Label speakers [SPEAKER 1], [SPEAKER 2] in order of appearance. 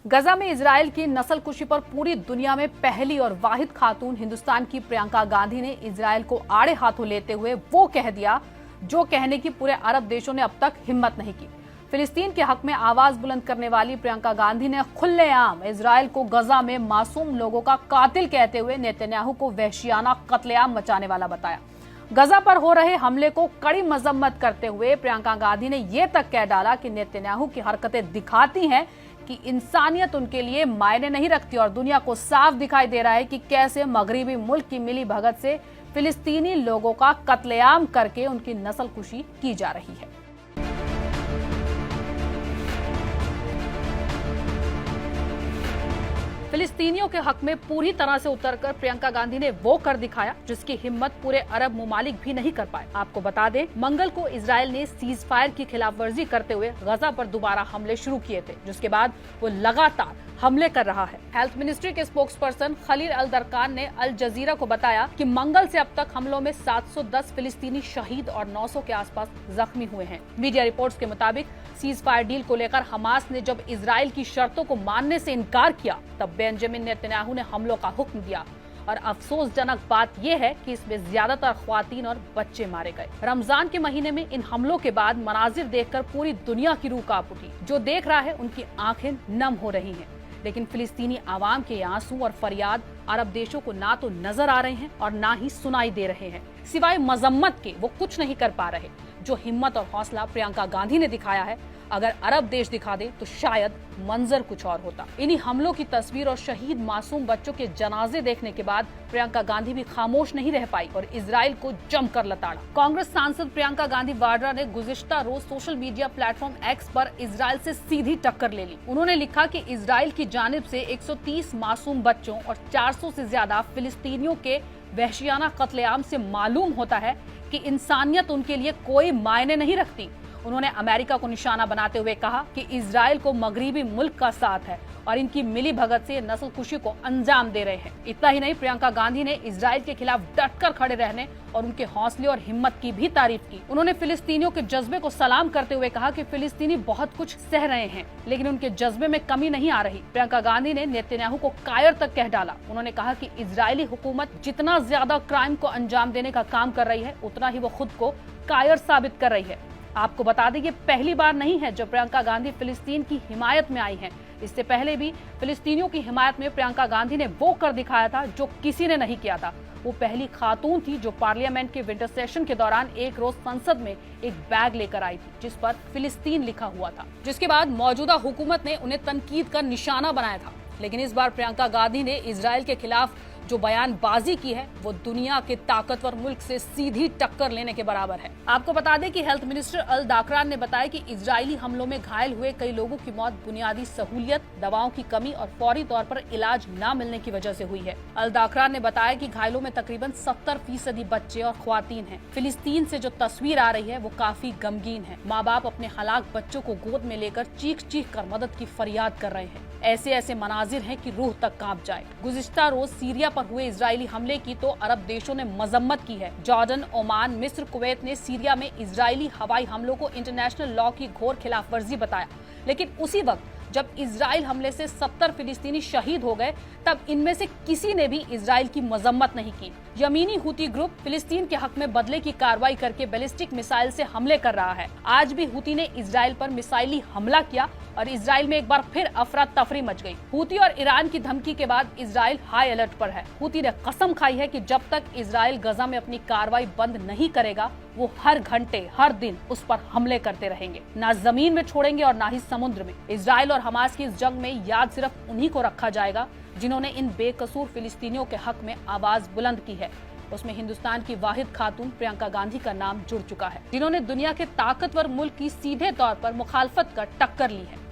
[SPEAKER 1] गजा में इजरायल की नस्लकुशी पर पूरी दुनिया में पहली और वाहिद खातून हिंदुस्तान की प्रियंका गांधी ने इजरायल को आड़े हाथों लेते हुए वो कह दिया जो कहने की पूरे अरब देशों ने अब तक हिम्मत नहीं की। फिलिस्तीन के हक में आवाज बुलंद करने वाली प्रियंका गांधी ने खुलेआम इजरायल को गजा में मासूम लोगों का कातिल कहते हुए नेतन्याहू को वहशियाना कत्लेआम मचाने वाला बताया। गजा पर हो रहे हमले को कड़ी मजम्मत करते हुए प्रियंका गांधी ने यह तक कह डाला कि नेतन्याहू की हरकतें दिखाती हैं कि इंसानियत उनके लिए मायने नहीं रखती और दुनिया को साफ दिखाई दे रहा है कि कैसे मगरिबी मुल्क की मिली भगत से फिलिस्तीनी लोगों का कत्लेआम करके उनकी नस्लकुशी की जा रही है। फिलिस्तीनियों के हक में पूरी तरह से उतरकर प्रियंका गांधी ने वो कर दिखाया जिसकी हिम्मत पूरे अरब मुमालिक भी नहीं कर पाए। आपको बता दें, मंगल को इजरायल ने सीज फायर की खिलाफवर्जी करते हुए गजा पर दोबारा हमले शुरू किए थे, जिसके बाद वो लगातार हमले कर रहा है। हेल्थ मिनिस्ट्री के स्पोक्सपर्सन खलील अल दरकान ने अल जजीरा को बताया कि मंगल से अब तक हमलों में 710 फिलिस्तीनी शहीद और 900 के आसपास जख्मी हुए हैं। मीडिया रिपोर्ट्स के मुताबिक सीज फायर डील को लेकर हमास ने जब इजरायल की शर्तों को मानने से इनकार किया, तब बेंजामिन नेतन्याहू ने हमलों का हुक्म दिया। और अफसोसजनक बात यह है कि इसमें ज्यादातर ख्वातीन और बच्चे मारे गए। रमजान के महीने में इन हमलों के बाद मनाजिर देखकर पूरी दुनिया की रूह कांप उठी। जो देख रहा है उनकी आंखें नम हो रही हैं। लेकिन फिलिस्तीनी आवाम के आंसू और फरियाद अरब देशों को ना तो नजर आ रहे हैं और ना ही सुनाई दे रहे हैं। सिवाय मजम्मत के वो कुछ नहीं कर पा रहे। जो हिम्मत और हौसला प्रियंका गांधी ने दिखाया है, अगर अरब देश दिखा दे तो शायद मंजर कुछ और होता। इन्हीं हमलों की तस्वीर और शहीद मासूम बच्चों के जनाजे देखने के बाद प्रियंका गांधी भी खामोश नहीं रह पाई और इजराइल को जमकर लताड़ा। कांग्रेस सांसद प्रियंका गांधी वाड्रा ने गुज़िश्ता रोज सोशल मीडिया प्लेटफॉर्म एक्स पर इजराइल से सीधी टक्कर ले ली। उन्होंने लिखा कि इजराइल की जानिब से 130 मासूम बच्चों और 400 से ज्यादा फिलिस्तीनियों के वहशियाना कत्लेआम से मालूम होता है कि इंसानियत उनके लिए कोई मायने नहीं रखती। उन्होंने अमेरिका को निशाना बनाते हुए कहा कि इजराइल को मगरिबी मुल्क का साथ है और इनकी मिली भगत से नस्लकुशी को अंजाम दे रहे हैं। इतना ही नहीं, प्रियंका गांधी ने इजराइल के खिलाफ डटकर खड़े रहने और उनके हौसले और हिम्मत की भी तारीफ की। उन्होंने फिलिस्तीनियों के जज्बे को सलाम करते हुए कहा कि फिलिस्तीनी बहुत कुछ सह रहे हैं, लेकिन उनके जज्बे में कमी नहीं आ रही। प्रियंका गांधी ने नेतन्याहू को कायर तक कह डाला। उन्होंने कहा कि इजरायली हुकूमत जितना ज्यादा क्राइम को अंजाम देने का काम कर रही है, उतना ही वो खुद को कायर साबित कर रही है। आपको बता दें, ये पहली बार नहीं है जब प्रियंका गांधी फिलिस्तीन की हिमायत में आई हैं। इससे पहले भी फिलिस्तीनियों की हिमायत में प्रियंका गांधी ने वो कर दिखाया था जो किसी ने नहीं किया था। वो पहली खातून थी जो पार्लियामेंट के विंटर सेशन के दौरान एक रोज संसद में एक बैग लेकर आई थी जिस पर फिलिस्तीन लिखा हुआ था, जिसके बाद मौजूदा हुकूमत ने उन्हें तनकीद का निशाना बनाया था। लेकिन इस बार प्रियंका गांधी ने इजराइल के खिलाफ जो बयानबाजी की है, वो दुनिया के ताकतवर मुल्क से सीधी टक्कर लेने के बराबर है। आपको बता दें कि हेल्थ मिनिस्टर अल दाकरान ने बताया कि इजरायली हमलों में घायल हुए कई लोगों की मौत बुनियादी सहूलियत, दवाओं की कमी और फौरी तौर पर इलाज न मिलने की वजह से हुई है। अल दाकरान ने बताया कि घायलों में तकरीबन 70% बच्चे और ख्वातीन हैं। फिलिस्तीन से जो तस्वीर आ रही है वो काफी गमगीन है। माँ बाप अपने हलाक बच्चों को गोद में लेकर चीख चीख कर मदद की फरियाद कर रहे हैं। ऐसे मनाजिर हैं कि रूह तक कांप जाए। गुज़िश्ता रोज सीरिया पर हुए इजरायली हमले की तो अरब देशों ने मजम्मत की है। जॉर्डन, ओमान, मिस्र, कुवैत ने सीरिया में इजरायली हवाई हमलों को इंटरनेशनल लॉ की घोर खिलाफवर्जी बताया। लेकिन उसी वक्त जब इजराइल हमले से 70 फिलिस्तीनी शहीद हो गए, तब इनमें से किसी ने भी इजराइल की मजम्मत नहीं की। यमीनी हुती ग्रुप फिलिस्तीन के हक में बदले की कार्रवाई करके बैलिस्टिक मिसाइल से हमले कर रहा है। आज भी हुती ने इजराइल पर मिसाइली हमला किया और इजराइल में एक बार फिर अफरा तफरी मच गई। हुती और ईरान की धमकी के बाद इजराइल हाई अलर्ट पर है। हुती ने कसम खाई है कि जब तक इजराइल गजा में अपनी कार्रवाई बंद नहीं करेगा, वो हर घंटे हर दिन उस पर हमले करते रहेंगे। ना जमीन में छोड़ेंगे और ना ही समुद्र में। इजराइल और हमास की इस जंग में याद सिर्फ उन्हीं को रखा जाएगा जिन्होंने इन बेकसूर फिलिस्तीनियों के हक में आवाज बुलंद की है। उसमें हिंदुस्तान की वाहिद खातून प्रियंका गांधी का नाम जुड़ चुका है, जिन्होंने दुनिया के ताकतवर मुल्क की सीधे तौर पर मुखालफत कर टक्कर ली है।